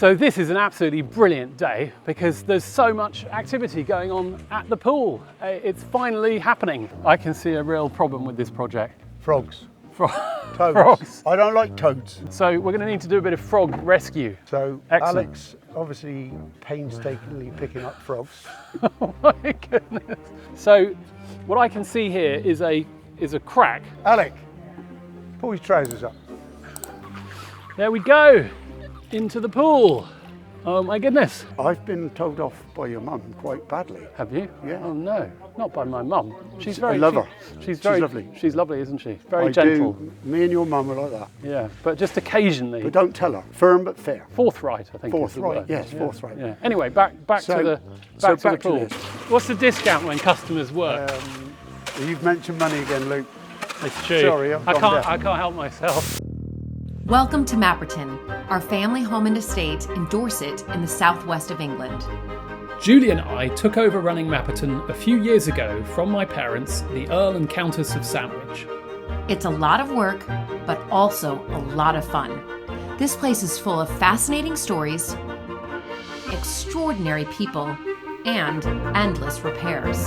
So this is an absolutely brilliant day because there's so much activity going on at the pool. It's finally happening. I can see a real problem with this project. Frogs. Toads. Frogs. I don't like toads. So we're going to need to do a bit of frog rescue. So Excellent. Alex obviously painstakingly picking up frogs. Oh my goodness. So what I can see here is a crack. Alec, pull his trousers up. There we go. Into the pool. Oh my goodness. I've been told off by your mum quite badly. Have you? Yeah. Oh no, not by my mum. She's I love her. She's very lovely. She's lovely, isn't she? Very I gentle. do. Me and your mum are like that. Yeah, but just occasionally. But don't tell her. Firm but fair. Forthright, I think. is the Forthright, word. yes, Yeah, forthright. Yeah. Anyway, back So- to the so back to the back to pool. this. What's the discount when customers work? You've mentioned money again, Luke. It's true. sorry, I've I gone can't. deaf. I can't help myself. Welcome to Mapperton, our family home and estate in Dorset in the southwest of England. Julie and I took over running Mapperton a few years ago from my parents, the Earl and Countess of Sandwich. It's a lot of work, but also a lot of fun. This place is full of fascinating stories, extraordinary people, and endless repairs.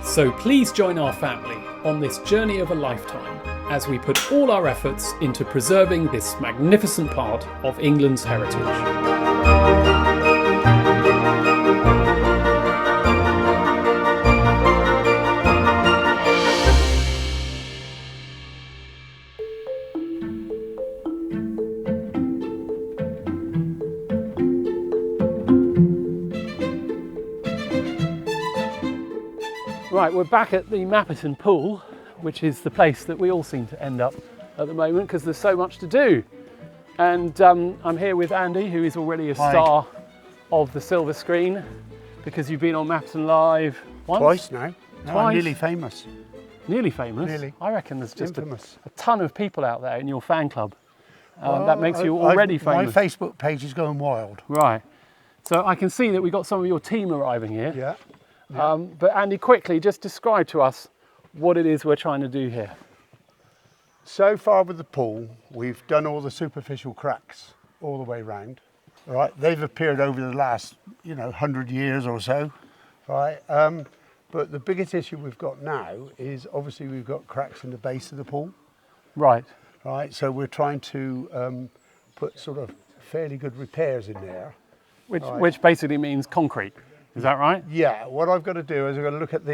So please join our family on this journey of a lifetime as we put all our efforts into preserving this magnificent part of England's heritage. Right, we're back at the Mapperton pool, which is the place that we all seem to end up at the moment because there's so much to do. And I'm here with Andy, who is already a Hi. star of the silver screen because you've been on Mapperton Live once? Twice now. No, Twice. I'm nearly famous. Nearly famous? Nearly. I reckon there's just Infamous. a ton of people out there in your fan club. Well, that makes you already famous. My Facebook page is going wild. Right. So I can see that we've got some of your team arriving here. Yeah. But Andy, quickly, just describe to us what it is we're trying to do here. So far with the pool, we've done all the superficial cracks all the way round. Right, they've appeared over the last, 100 years or so. Right, but the biggest issue we've got now is obviously we've got cracks in the base of the pool. Right. Right, so we're trying to put sort of fairly good repairs in there. Which basically means concrete. Is that right? Yeah, what I've got to do is I've got to look at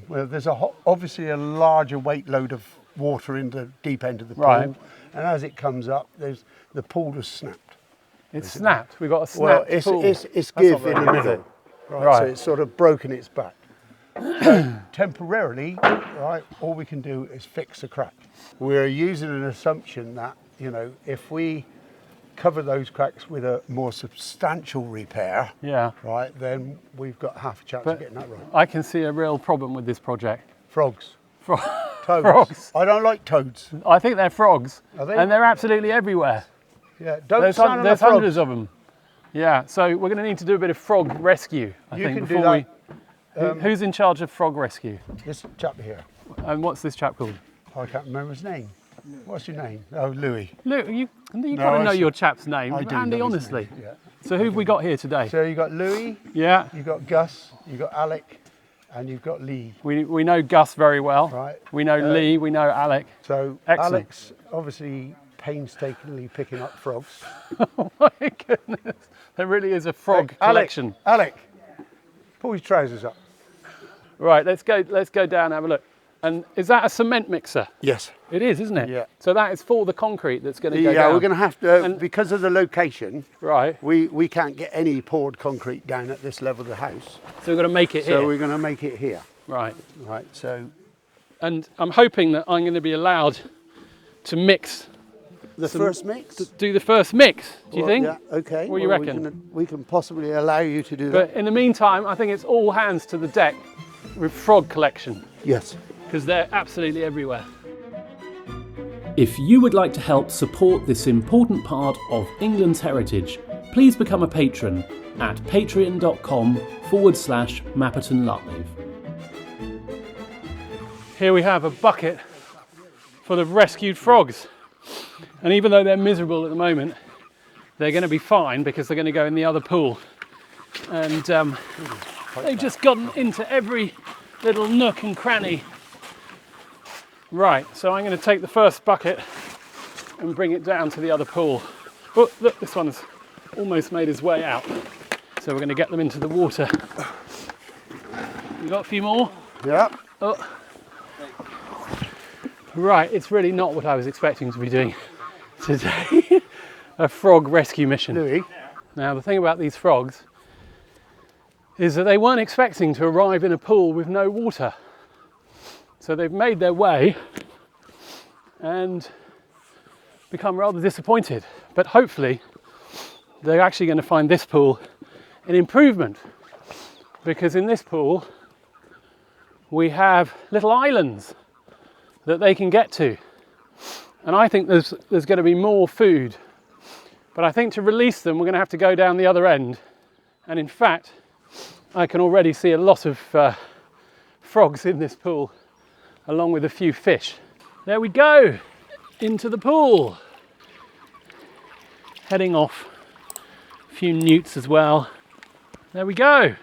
well, there's obviously a larger weight load of water in the deep end of the pool. Right. And as it comes up, the pool just snapped. It's snapped. We've got a Well, snapped pool. it's That's give not very in the good, is middle. it? Right, so it's sort of broken its back. So temporarily, right, all we can do is fix the crack. We're using an assumption that, if we cover those cracks with a more substantial repair, Yeah. right, then we've got half a chance But of getting that right. I can see a real problem with this project. Frogs. Toads. Frogs. I don't like toads. I think they're frogs. Are they? And they're absolutely everywhere. Yeah, don't There's, stand on the there's frogs. hundreds of them. Yeah, so we're going to need to do a bit of frog rescue, I You think, can do before that. Who's in charge of frog rescue? This chap here, And what's this chap called? I can't remember his name. What's your name? Oh, Louis. Luke, you No, got to I know see. your chap's name. I do Andy, know his honestly. name, yeah. So who've we got here today? So you got Louis, Yeah, you got Gus, you got Alec, and you've got Lee. we know Gus very well. Right. We know Lee, we know Alec. So Excellent. Alex obviously painstakingly picking up frogs. Oh my goodness. There really is a frog Alec, collection. Alec, pull his trousers up. Right, let's go down and have a look. And is that a cement mixer? Yes. It is, isn't it? Yeah. So that is for the concrete that's going to go Yeah, down. we're going to have to, And- because of the location, Right. we can't get any poured concrete down at this level of the house. So we've got to make it here. So we're going to make it here. Right. Right, so And I'm hoping that I'm going to be allowed to mix, the first mix? do the first mix, do you Well, think? Yeah, okay. What do you well, reckon? We can possibly allow you to do But that. in the meantime, I think it's all hands to the deck with frog collection, Yes. because they're absolutely everywhere. If you would like to help support this important part of England's heritage, please become a patron at patreon.com/Mapperton Live. Here we have a bucket full of rescued frogs. And even though they're miserable at the moment, they're going to be fine because they're going to go in the other pool. And they've just gotten into every little nook and cranny. Right, so I'm going to take the first bucket and bring it down to the other pool. Oh, look, this one's almost made his way out. So we're going to get them into the water. You got a few more? Yeah. Oh. Right, it's really not what I was expecting to be doing today. A frog rescue mission. Louis. Now, the thing about these frogs is that they weren't expecting to arrive in a pool with no water. So they've made their way and become rather disappointed. But hopefully they're actually going to find this pool an improvement, because in this pool we have little islands that they can get to. And I think there's going to be more food. But I think to release them, we're going to have to go down the other end. And in fact, I can already see a lot of frogs in this pool, along with a few fish. There we go, into the pool. Heading off, a few newts as well. There we go.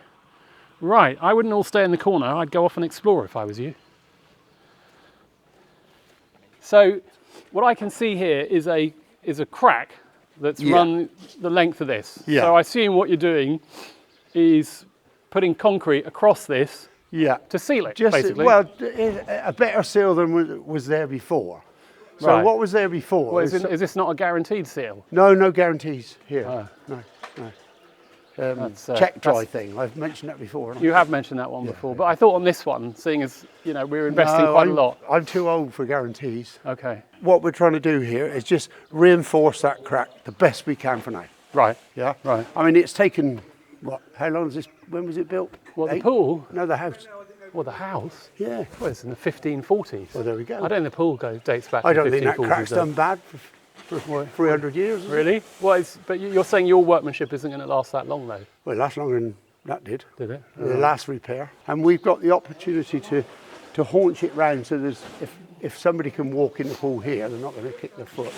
Right, I wouldn't all stay in the corner. I'd go off and explore if I was you. So what I can see here is a crack that's run the length of this. Yeah. So I assume what you're doing is putting concrete across this to seal it, basically. Well, a better seal than was there before. So Right. what was there before? Well, is this not a guaranteed seal? No guarantees here. Oh. No. that's- Check dry thing. I've mentioned that before. haven't I? You have mentioned that one before, but I thought on this one, seeing as we're investing quite a lot. I'm too old for guarantees. Okay, What we're trying to do here is just reinforce that crack the best we can for now. right. Yeah. Right. I mean, it's taken what? How long is this? When was it built? What, the pool? No, the house. Well, the house? Yeah. Well, it's in the 1540s. Well, there we go. I don't think the pool dates back I to don't the think that 1540s. crack's done bad for 300 years. is it? Really? Well, but you're saying your workmanship isn't going to last that long, though, Well, it lasts longer than that did. did it? The last repair. And we've got the opportunity to haunch it round, so there's if somebody can walk in the pool here, they're not going to kick their foot.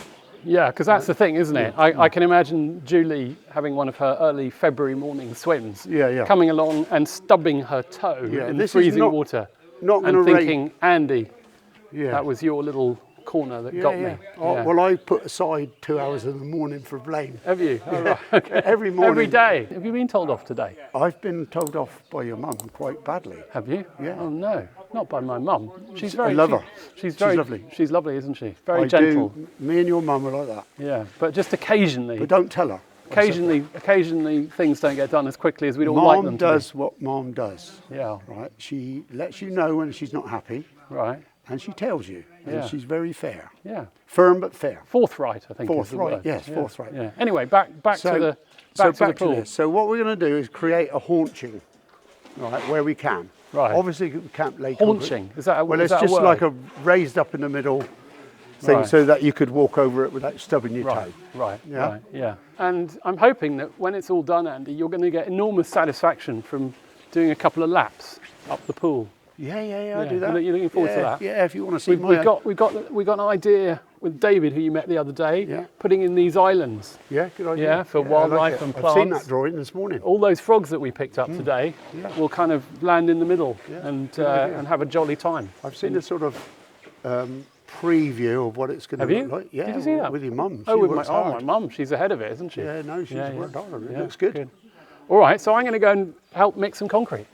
Yeah, because that's the thing, isn't it? I can imagine Julie having one of her early February morning swims, Yeah. coming along and stubbing her toe in this is freezing water, Not going and to thinking, Andy, Yeah. that was your little corner that got me. Oh, Yeah. well, I put aside 2 hours in the morning for blame. Have you? Oh, right. Okay. Every morning. Every day. Have you been told off today? I've been told off by your mum quite badly. Have you? Yeah. Oh no, not by my mum. She's I very. love her. She's very She's lovely. She's lovely, isn't she? Very I gentle. do. Me and your mum are like that. Yeah, but just occasionally. But don't tell her. Occasionally things don't get done as quickly as we'd all like them Mom to. does what Mom does. Yeah. Right? She lets you know when she's not happy, Right. and she tells you. Yeah. And she's very fair. Yeah. Firm but fair. Forthright, I think. is the Forthright, word. yes, Yeah. forthright. Yeah. Anyway, back to the pool. this. So what we're going to do is create a haunching, right, where we can. Right. Obviously, we can't lay concrete. Haunching. Is that a Well, is it's that a just word? like a raised up in the middle thing, Right. so that you could walk over it without stubbing your Right, toe. right, Yeah. right, yeah. And I'm hoping that when it's all done, Andy, you're going to get enormous satisfaction from doing a couple of laps up the pool. Yeah, I Yeah, do that. you're looking forward to Yeah, that? Yeah, if you want to see We've my... got an idea with David, who you met the other day, Yeah. putting in these islands. Yeah, good idea. Yeah, for I like wildlife it. and I've seen plants. that drawing this morning. All those frogs that we picked up today Yeah. will kind of land in the middle Yeah, and good idea. and have a jolly time. I've seen a sort of preview of what it's going to Have you? look like. Yeah, Did you see that? with your mum. Oh, She with works my hard. mum, she's ahead of it, isn't she? Yeah, no, she's worked hard. It Yeah, looks good. All right, so I'm going to go and help mix some concrete.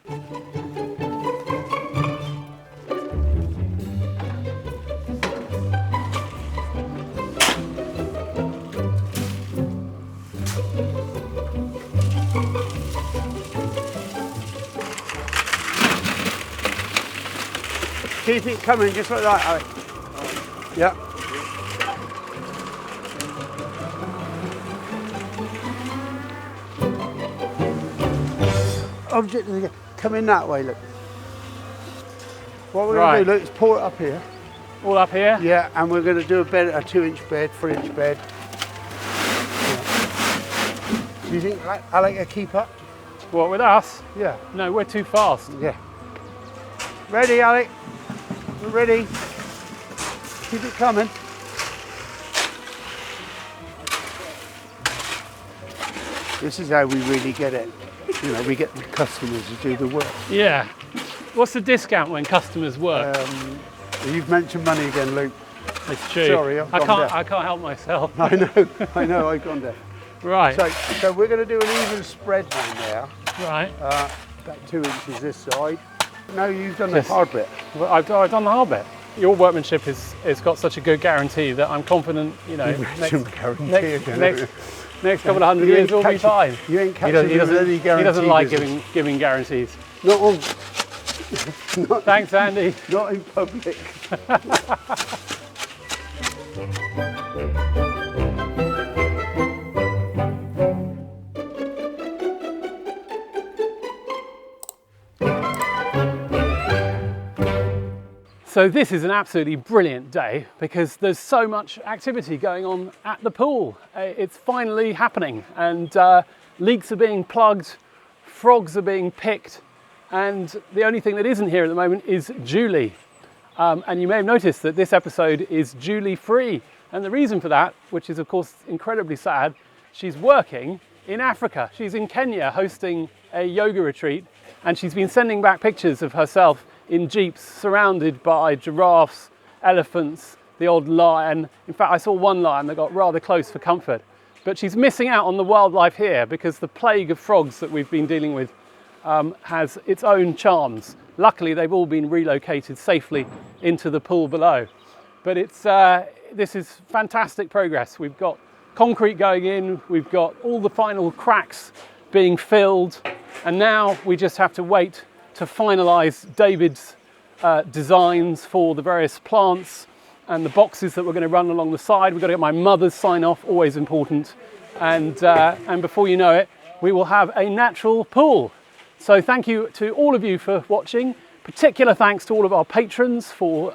Keep it coming, just like that, Alex. Yeah. Object of the come in that way, look. What we're going to do, look, is pour it up here. All up here? Yeah, and we're going to do a 2-inch bed, 3-inch bed. Yeah. Do you think Alec will keep up? What, with us? Yeah. No, we're too fast. Yeah. Ready, Alec? We're ready. Keep it coming. This is how we really get it. You know, we get the customers to do the work. Yeah. What's the discount when customers work? You've mentioned money again, Luke. It's true. Sorry, I've gone deaf. I can't help myself. I know, I've gone there. Right. So we're going to do an even spread down there. Right. About 2 inches this side. No, you've done the hard bit. Well, I've done the hard bit. Your workmanship is got such a good guarantee that I'm confident, you know, next couple of hundred years we'll be fine. You ain't catching me with any guarantee. He doesn't like giving guarantees. Not on. Thanks, Andy. Not in public. So this is an absolutely brilliant day because there's so much activity going on at the pool. It's finally happening, and leaks are being plugged, frogs are being picked, and the only thing that isn't here at the moment is Julie. And you may have noticed that this episode is Julie free. And the reason for that, which is of course incredibly sad, she's working in Africa. She's in Kenya hosting a yoga retreat, and she's been sending back pictures of herself in jeeps surrounded by giraffes, elephants, the odd lion. In fact, I saw one lion that got rather close for comfort. But she's missing out on the wildlife here because the plague of frogs that we've been dealing with has its own charms. Luckily, they've all been relocated safely into the pool below. But this is fantastic progress. We've got concrete going in, we've got all the final cracks being filled, and now we just have to wait to finalise David's designs for the various plants and the boxes that we're going to run along the side. We've got to get my mother's sign off, always important. And before you know it, we will have a natural pool. So thank you to all of you for watching. Particular thanks to all of our patrons for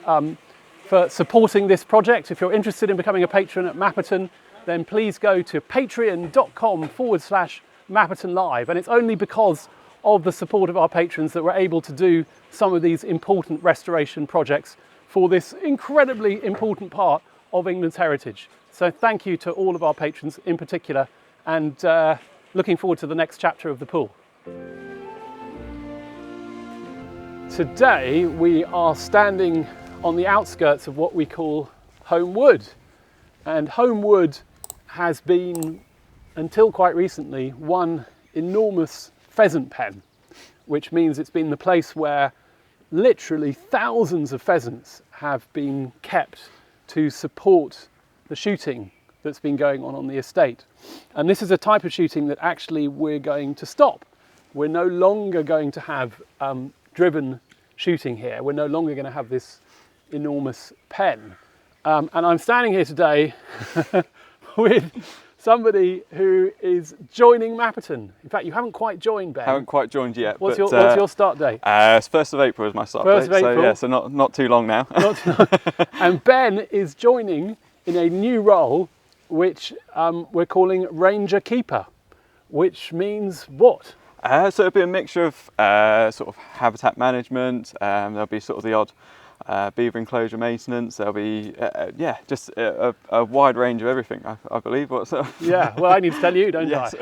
supporting this project. If you're interested in becoming a patron at Mapperton, then please go to patreon.com/Mapperton Live. And it's only because of the support of our patrons that we're able to do some of these important restoration projects for this incredibly important part of England's heritage. So thank you to all of our patrons in particular, and looking forward to the next chapter of the pool. Today we are standing on the outskirts of what we call Home Wood. And Home Wood has been, until quite recently, one enormous pheasant pen, which means it's been the place where literally thousands of pheasants have been kept to support the shooting that's been going on the estate. And this is a type of shooting that actually we're going to stop. We're no longer going to have driven shooting here. We're no longer going to have this enormous pen. And I'm standing here today with somebody who is joining Mapperton. In fact, you haven't quite joined, Ben. Haven't quite joined yet. What's your start date? It's 1st of April is my start date. 1st of April. So not too long now. Not too long. And Ben is joining in a new role, which we're calling Ranger Keeper, which means what? So it'll be a mixture of sort of habitat management. There'll be sort of the odd beaver enclosure maintenance. There'll be just a wide range of everything, I believe. Yeah, well, I need to tell you, don't yes.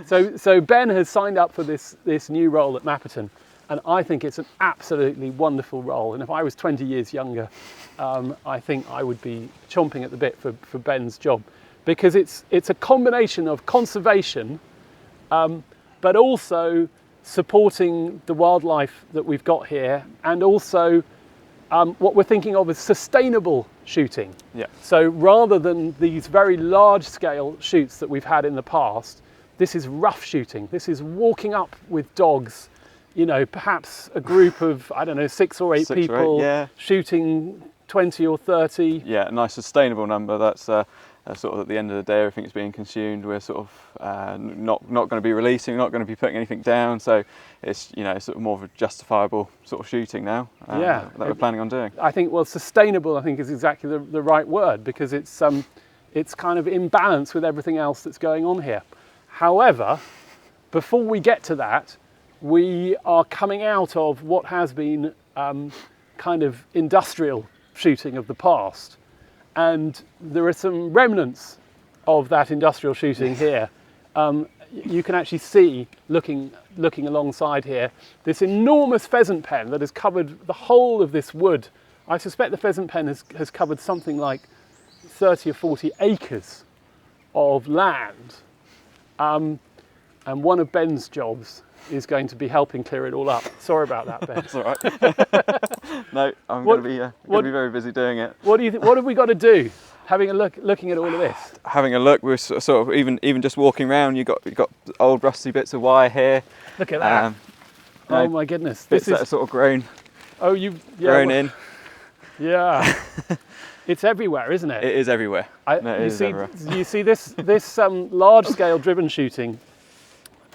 I? So Ben has signed up for this new role at Mapperton, and I think it's an absolutely wonderful role. And if I was 20 years younger, I think I would be chomping at the bit for Ben's job, because it's a combination of conservation, but also supporting the wildlife that we've got here, and also what we're thinking of as sustainable shooting. Yeah. So rather than these very large scale shoots that we've had in the past, this is rough shooting. This is walking up with dogs, you know, perhaps a group of, I don't know, 6 or 8 people, shooting 20 or 30. Yeah, a nice sustainable number. That's sort of at the end of the day, everything's being consumed. We're sort of not going to be releasing, not going to be putting anything down. So it's, you know, sort of more of a justifiable sort of shooting now that we're planning on doing. I think, well, sustainable, I think, is exactly the right word, because it's kind of in balance with everything else that's going on here. However, before we get to that, we are coming out of what has been kind of industrial shooting of the past. And there are some remnants of that industrial shooting here. you can actually see, looking alongside here, this enormous pheasant pen that has covered the whole of this wood. I suspect the pheasant pen has covered something like 30 or 40 acres of land. And one of Ben's jobs is going to be helping clear it all up. Sorry about that, Ben. That's all right. No, I'm going to be very busy doing it. What have we got to do? Having a looking at all of this. Having a look, we're sort of even just walking around. You've got old rusty bits of wire here. Look at that. Oh my goodness. Bits that are sort of grown. Oh, grown in. Yeah. It's everywhere, isn't it? It is everywhere. Everywhere. You see this large-scale driven shooting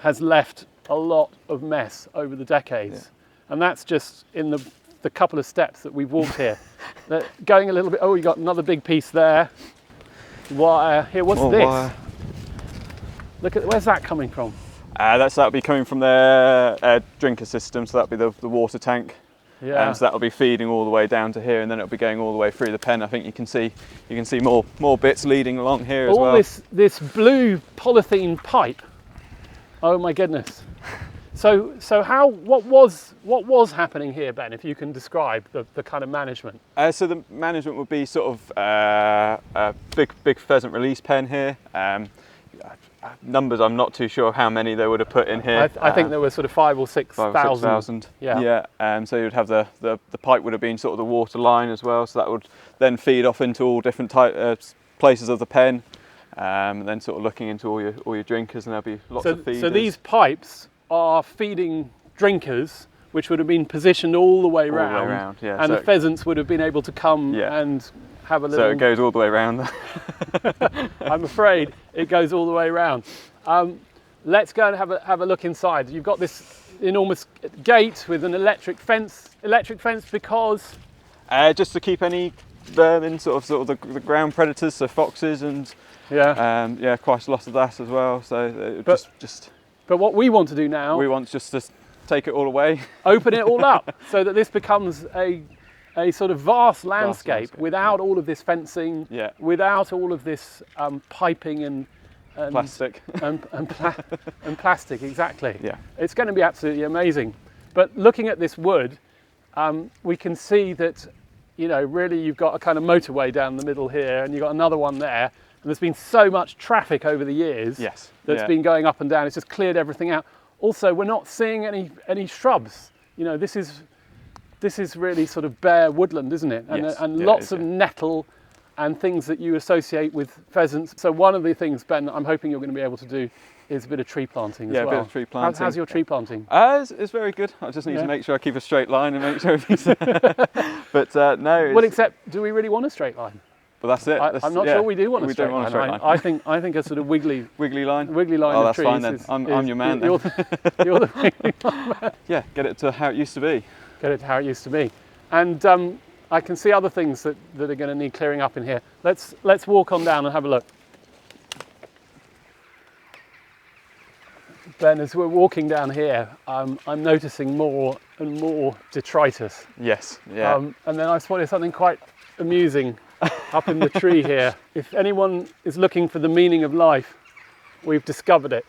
has left a lot of mess over the decades, and that's just in the couple of steps that we've walked here. Going a little bit. Oh, you got another big piece there. Wire here. What's more this? Wire. Look at, where's that coming from? That'll be coming from their drinker system, so that'll be the water tank. Yeah. So that'll be feeding all the way down to here, and then it'll be going all the way through the pen. I think you can see more bits leading along here as well. All this blue polythene pipe. Oh my goodness. So what was happening here, Ben? If you can describe the kind of management. So the management would be sort of a big pheasant release pen here. Numbers, I'm not too sure how many they would have put in here. I think there were sort of 5,000 or 6,000. Yeah. So you'd have the pipe would have been sort of the water line as well. So that would then feed off into all different places of the pen. And then sort of looking into all your drinkers, and there'll be lots of feeders. So these pipes are feeding drinkers, which would have been positioned all the way round. Yeah. And the pheasants would have been able to come and have a little. So it goes all the way around. I'm afraid it goes all the way around. Let's go and have a look inside. You've got this enormous gate with an electric fence. Electric fence because just to keep any vermin, sort of the ground predators, so foxes and quite a lot of that as well. So But what we want to do now, we want just to take it all away, open it all up, so that this becomes a sort of vast landscape without all of this fencing, without all of this piping and plastic and plastic. Exactly. Yeah. It's going to be absolutely amazing. But looking at this wood, we can see that, really you've got a kind of motorway down the middle here, and you've got another one there. And there's been so much traffic over the years that's been going up and down. It's just cleared everything out. Also, we're not seeing any shrubs. This is really sort of bare woodland, isn't it? And lots of nettle and things that you associate with pheasants. So one of the things, Ben, I'm hoping you're going to be able to do is a bit of tree planting as well. Yeah, a bit of tree planting. How's your tree planting? It's very good. I just need to make sure I keep a straight line and make sure everything's... But no... Well, except, do we really want a straight line? Well, that's it. I'm not sure we do want a straight line. I think a sort of wiggly line. Oh, that's fine then. I'm your man then. You're the wiggly man. Yeah, get it to how it used to be. Get it to how it used to be. And I can see other things that are going to need clearing up in here. Let's walk on down and have a look. Ben, as we're walking down here, I'm noticing more and more detritus. Yes. Yeah. And then I spotted something quite amusing up in the tree here. If anyone is looking for the meaning of life, we've discovered it.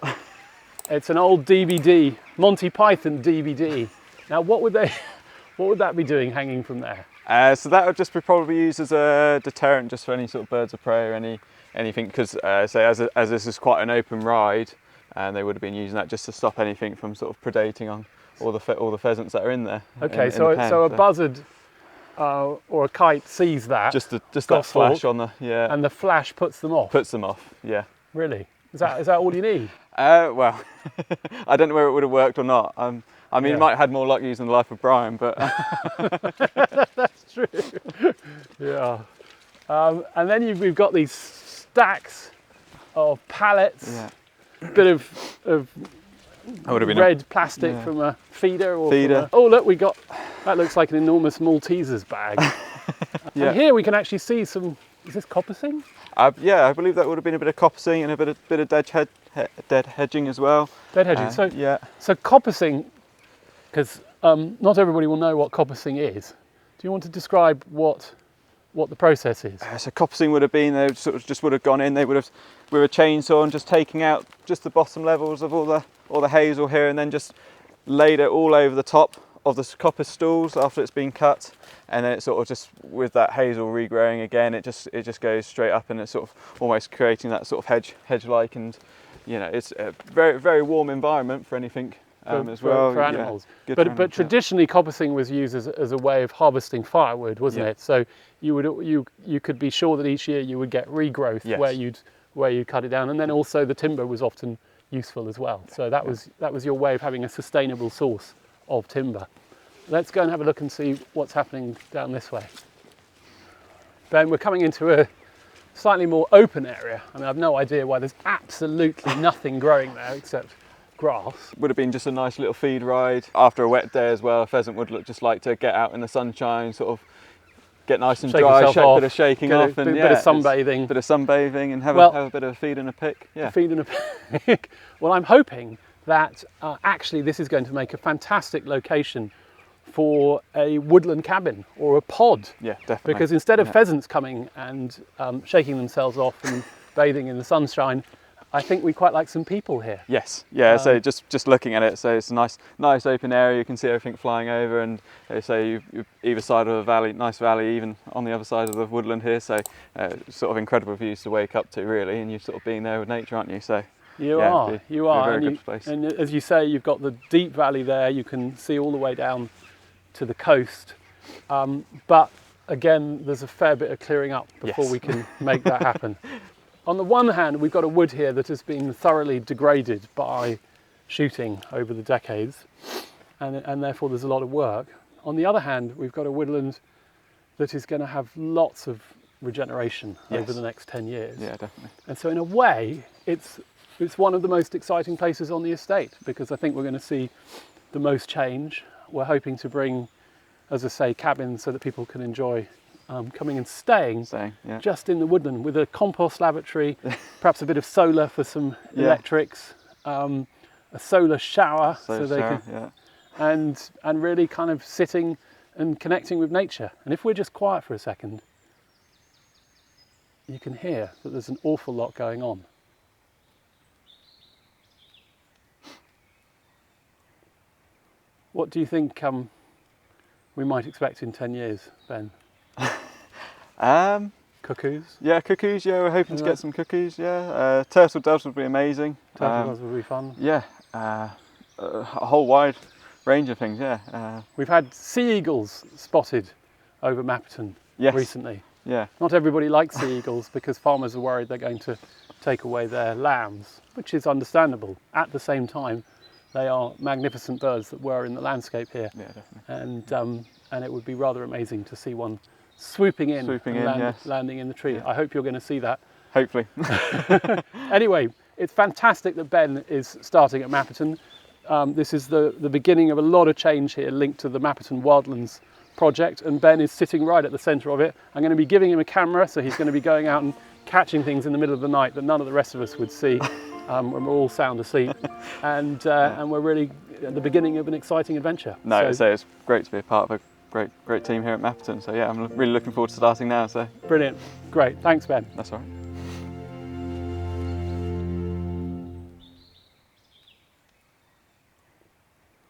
It's an old DVD, Monty Python DVD. Now, what would that be doing hanging from there? So that would just be probably used as a deterrent, just for any sort of birds of prey or anything. Because as this is quite an open ride, and they would have been using that just to stop anything from sort of predating on all the pheasants that are in there. Okay, so a buzzard or a kite sees that. Just that flash on the and the flash puts them off. Puts them off. Yeah. Really? Is that all you need? Well, I don't know whether it would have worked or not. You might have had more luck using the life of Brian, but that's true. Yeah. And then we've got these stacks of pallets. Yeah. Bit of red plastic from a feeder. Oh look, that looks like an enormous Maltesers bag. And here we can actually see some. Is this coppicing? I believe that would have been a bit of coppicing and a bit of dead hedging as well. Dead hedging. So coppicing, because not everybody will know what coppicing is. Do you want to describe what what the process is. So coppicing would have been, they sort of just would have gone in, they would have, with a chainsaw and just taking out just the bottom levels of all the hazel here, and then just laid it all over the top of the coppice stools after it's been cut, and then it sort of just, with that hazel regrowing again, it just goes straight up, and it's sort of almost creating that sort of hedge-like, and you know, it's a very, very warm environment for anything as well. For animals. Yeah, but traditionally coppicing was used as a way of harvesting firewood, wasn't it? So you could be sure that each year you would get regrowth where you'd cut it down, and then also the timber was often useful as well. So that was your way of having a sustainable source of timber. Let's go and have a look and see what's happening down this way. Ben, we're coming into a slightly more open area. I mean, I've no idea why there's absolutely nothing growing there except grass. Would have been just a nice little feed ride after a wet day as well. A pheasant would just like to get out in the sunshine, sort of get nice and dry, a bit of shaking off, and bit of sunbathing, and have a bit of a feed and a pick. Yeah, feed and a pick. Well, I'm hoping that actually this is going to make a fantastic location for a woodland cabin or a pod. Yeah, definitely. Because instead of pheasants coming and shaking themselves off and bathing in the sunshine, I think we quite like some people here. Yes, yeah. So just looking at it, so it's a nice open area. You can see everything flying over, and so you either side of a valley, nice valley, even on the other side of the woodland here. So sort of incredible views to wake up to, really, and you're sort of being there with nature, aren't you? So you are. A very good place. And as you say, you've got the deep valley there. You can see all the way down to the coast, but again, there's a fair bit of clearing up before we can make that happen. On the one hand, we've got a wood here that has been thoroughly degraded by shooting over the decades, and therefore there's a lot of work. On the other hand, we've got a woodland that is going to have lots of regeneration over the next 10 years. Yeah, definitely. And so in a way, it's one of the most exciting places on the estate, because I think we're going to see the most change. We're hoping to bring, as I say, cabins so that people can enjoy coming and staying just in the woodland, with a compost lavatory, perhaps a bit of solar for some electrics, a solar shower and really kind of sitting and connecting with nature. And if we're just quiet for a second, you can hear that there's an awful lot going on. What do you think we might expect in 10 years, Ben? Cuckoos? Yeah, cuckoos, we're hoping to get some cuckoos, turtle doves would be amazing. Turtle doves would be fun. Yeah, a whole wide range of things, We've had sea eagles spotted over Mapperton recently. Yeah. Not everybody likes sea eagles because farmers are worried they're going to take away their lambs, which is understandable. At the same time, they are magnificent birds that were in the landscape here. Yeah, definitely. And it would be rather amazing to see one swooping in, landing in the tree. Yeah. I hope you're going to see that. Hopefully. Anyway, it's fantastic that Ben is starting at Mapperton. This is the beginning of a lot of change here linked to the Mapperton Wildlands project, and Ben is sitting right at the centre of it. I'm going to be giving him a camera, so he's going to be going out and catching things in the middle of the night that none of the rest of us would see when we're all sound asleep. And we're really at the beginning of an exciting adventure. So it's great to be a part of a great team here at Mapperton. So yeah, I'm really looking forward to starting now. So brilliant, great, thanks Ben. That's all right.